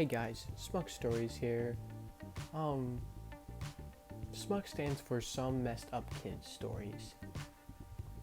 Hey guys, SMUK Stories here. SMUK stands for Some Messed Up Kids Stories.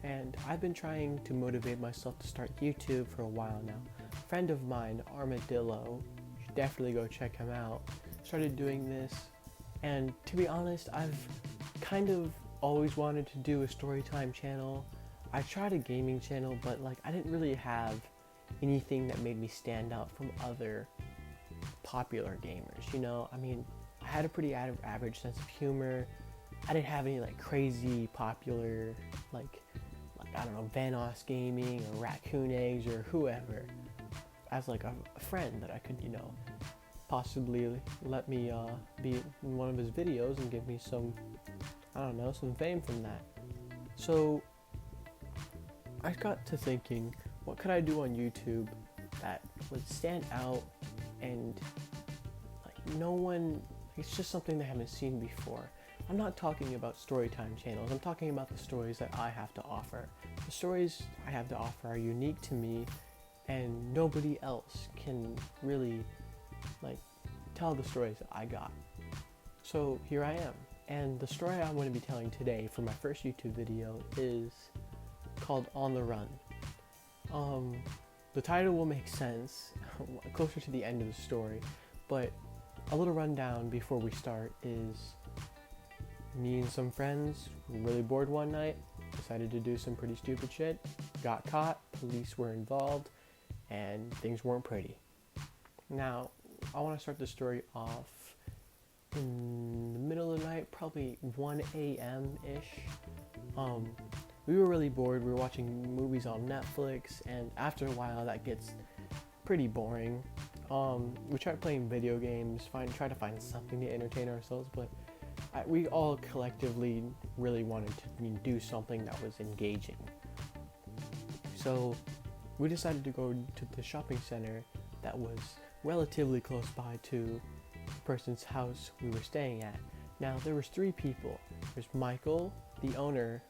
And I've been trying to motivate myself to start YouTube for a while now. A friend of mine, Armadillo, you should definitely go check him out, started doing this. And to be honest, I've kind of always wanted to do a storytime channel. I tried a gaming channel, but I didn't really have anything that made me stand out from other popular gamers, I had a pretty average sense of humor. I didn't have any crazy popular I don't know, Vanoss Gaming or Raccoon Eggs or whoever as a friend that I could possibly let me be in one of his videos and give me some, I don't know, some fame from that. So I got to thinking, what could I do on YouTube that would stand out and no one, it's just something they haven't seen before. I'm not talking about storytime channels, I'm talking about the stories that I have to offer. The stories I have to offer are unique to me and nobody else can really tell the stories that I got. So here I am, and the story I'm going to be telling today for my first YouTube video is called On the Run. The title will make sense closer to the end of the story, but a little rundown before we start is me and some friends were really bored one night, decided to do some pretty stupid shit, got caught, police were involved, and things weren't pretty. Now, I want to start the story off in the middle of the night, probably 1 a.m.-ish. We were really bored, we were watching movies on Netflix, and after a while that gets pretty boring. We tried playing video games, try to find something to entertain ourselves, but we all collectively really wanted to do something that was engaging. So we decided to go to the shopping center that was relatively close by to the person's house we were staying at. Now there was 3 people. There's Michael, the owner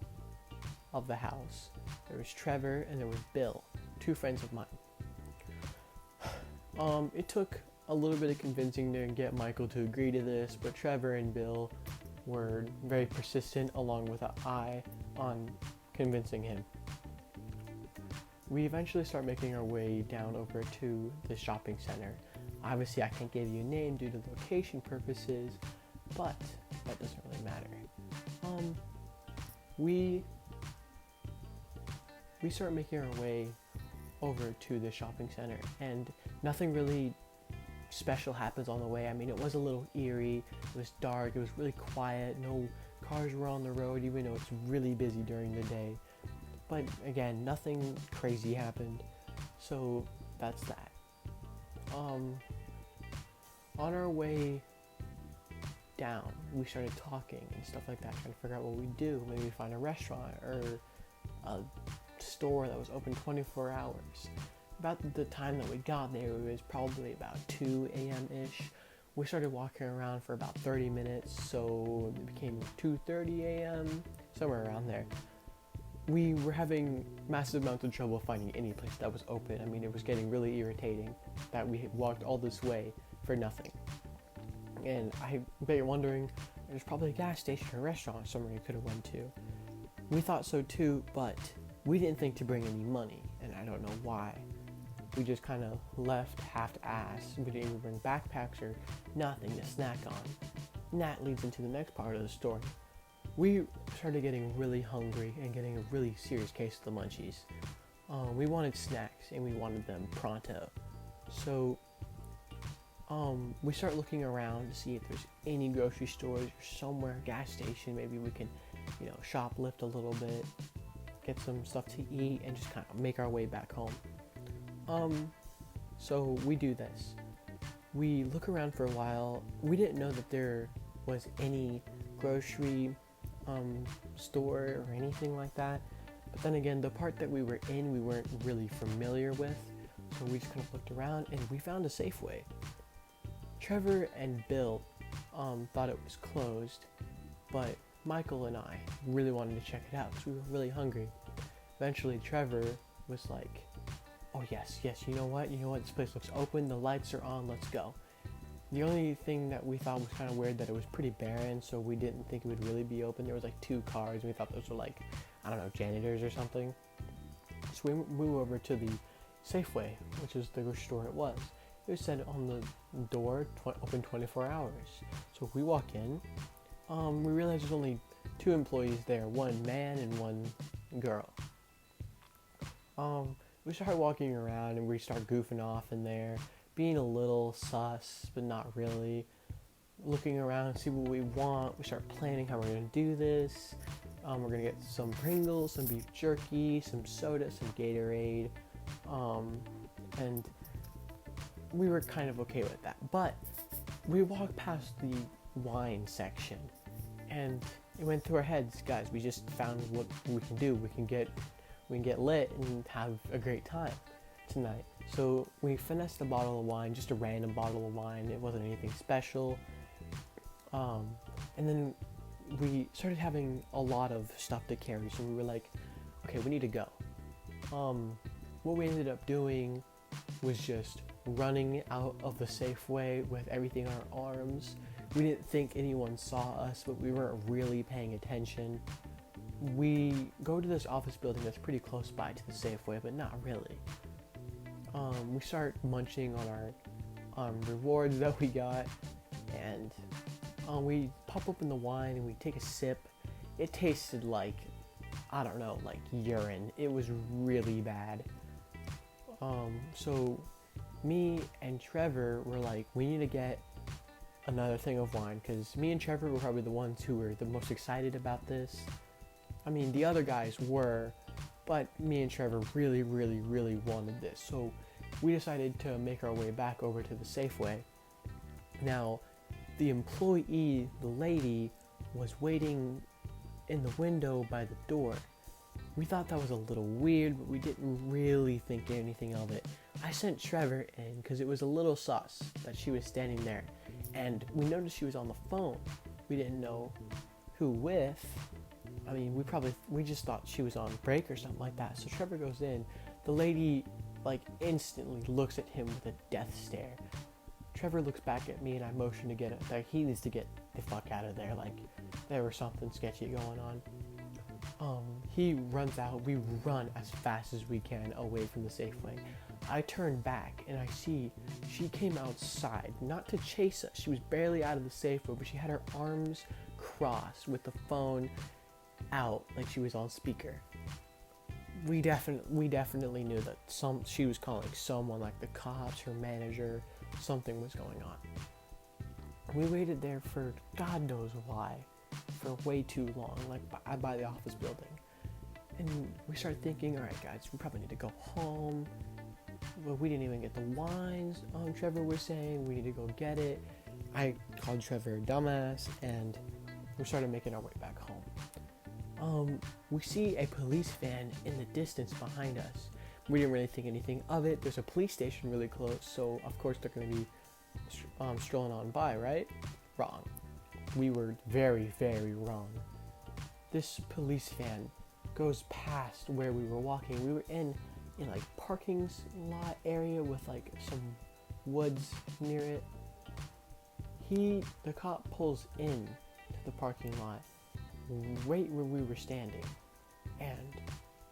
of the house, there was Trevor, and there was Bill, 2 friends of mine. It took a little bit of convincing to get Michael to agree to this, but Trevor and Bill were very persistent, along with I, on convincing him. We eventually start making our way down over to the shopping center. Obviously, I can't give you a name due to location purposes, but that doesn't really matter. We start making our way over to the shopping center, and nothing really special happens on the way. It was a little eerie, it was dark, it was really quiet, no cars were on the road, even though it's really busy during the day. But again, nothing crazy happened, so that's that. On our way down, we started talking and stuff like that, trying to figure out what we'd do. Maybe find a restaurant or a store that was open 24 hours. About the time that we got there, it was probably about 2 a.m.-ish. We started walking around for about 30 minutes, so it became 2:30 a.m., somewhere around there. We were having massive amounts of trouble finding any place that was open. It was getting really irritating that we had walked all this way for nothing. And I bet you're wondering, there's probably a gas station or a restaurant somewhere you could have went to. We thought so too, but we didn't think to bring any money, and I don't know why. We just kind of left half-assed. We didn't even bring backpacks or nothing to snack on. And that leads into the next part of the story. We started getting really hungry and getting a really serious case of the munchies. We wanted snacks and we wanted them pronto. So we start looking around to see if there's any grocery stores or somewhere, gas station, maybe we can, shoplift a little bit, get some stuff to eat, and just kind of make our way back home. So we do this. We look around for a while. We didn't know that there was any grocery store or anything like that. But then again, the part that we were in, we weren't really familiar with. So we just kind of looked around and we found a Safeway. Trevor and Bill thought it was closed, but Michael and I really wanted to check it out because we were really hungry. Eventually, Trevor was like, oh yes, you know what, this place looks open, the lights are on, let's go. The only thing that we thought was kind of weird that it was pretty barren, so we didn't think it would really be open. There was like 2 cars, and we thought those were like, I don't know, janitors or something. So we moved over to the Safeway, which is the grocery store it was. It was said on the door, open 24 hours. So we walk in, we realize there's only 2 employees there, 1 man and 1 girl. We start walking around and we start goofing off in there, being a little sus, but not really. Looking around, see what we want. We start planning how we're gonna do this. We're gonna get some Pringles, some beef jerky, some soda, some Gatorade, and we were kind of okay with that. But we walked past the wine section, and it went through our heads, guys. We just found what we can do. We can get lit and have a great time tonight. So we finessed a bottle of wine, just a random bottle of wine. It wasn't anything special. And then we started having a lot of stuff to carry. So we were like, okay, we need to go. What we ended up doing was just running out of the Safeway with everything on our arms. We didn't think anyone saw us, but we weren't really paying attention. We go to this office building that's pretty close by to the Safeway, but not really. We start munching on our rewards that we got, and we pop open the wine and we take a sip. It tasted like, I don't know, like urine. It was really bad. So me and Trevor were like, we need to get another thing of wine, because me and Trevor were probably the ones who were the most excited about this. I mean, the other guys were, but me and Trevor really, really, really wanted this. So we decided to make our way back over to the Safeway. Now, the employee, the lady, was waiting in the window by the door. We thought that was a little weird, but we didn't really think anything of it. I sent Trevor in because it was a little sus that she was standing there, and we noticed she was on the phone. We didn't know who with. I mean, we just thought she was on break or something like that. So Trevor goes in. The lady, like, instantly looks at him with a death stare. Trevor looks back at me, and I motion to get it. Like, he needs to get the fuck out of there. Like, there was something sketchy going on. He runs out. We run as fast as we can away from the Safeway. I turn back, and I see she came outside, not to chase us. She was barely out of the Safeway, but she had her arms crossed with the phone out, like she was on speaker. We definitely knew that she was calling someone, like the cops, her manager. Something was going on. We waited there for God knows why, for way too long, like by the office building. And we started thinking, all right, guys, we probably need to go home. Well, we didn't even get the wines. Trevor was saying we need to go get it. I called Trevor a dumbass, and we started making our way back home. We see a police van in the distance behind us. We didn't really think anything of it. There's a police station really close, so of course they're going to be strolling on by, right? Wrong. We were very, very wrong. This police van goes past where we were walking. We were in like parking lot area with like some woods near it. The cop pulls in to the parking lot right where we were standing, and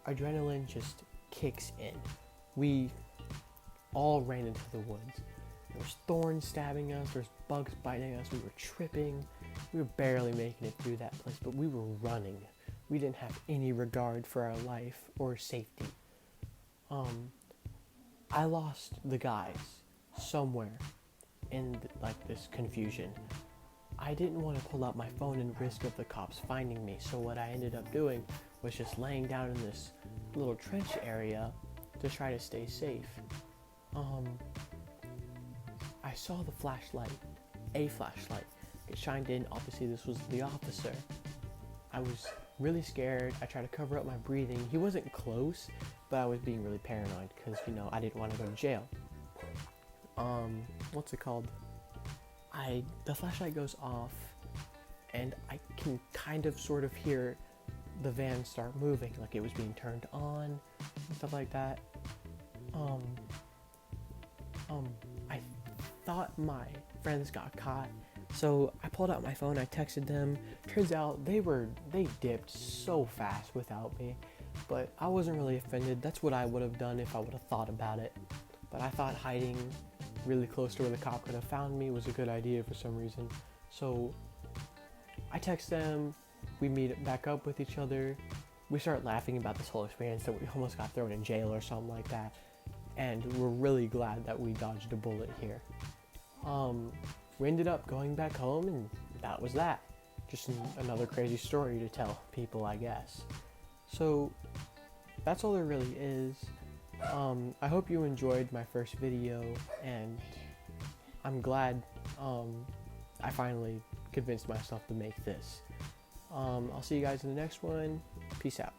adrenaline just kicks in. We all ran into the woods. There was thorns stabbing us, there was bugs biting us, we were tripping. We were barely making it through that place, but we were running. We didn't have any regard for our life or safety. I lost the guys somewhere in this confusion. I didn't want to pull out my phone and risk of the cops finding me, so what I ended up doing was just laying down in this little trench area to try to stay safe. I saw the flashlight, a flashlight. It shined in. Obviously, this was the officer. I was really scared. I tried to cover up my breathing. He wasn't close, but I was being really paranoid because, I didn't want to go to jail. What's it called? The flashlight goes off, and I can kind of sort of hear the van start moving, like it was being turned on and stuff like that. I thought my friends got caught. So I pulled out my phone, I texted them. Turns out they dipped so fast without me. But I wasn't really offended. That's what I would have done if I would have thought about it. But I thought hiding really close to where the cop could have found me was a good idea for some reason. So I text them, we meet back up with each other. We start laughing about this whole experience that we almost got thrown in jail or something like that. And we're really glad that we dodged a bullet here. We ended up going back home, and that was that. Just another crazy story to tell people, I guess. So that's all there really is. I hope you enjoyed my first video, and I'm glad I finally convinced myself to make this. I'll see you guys in the next one. Peace out.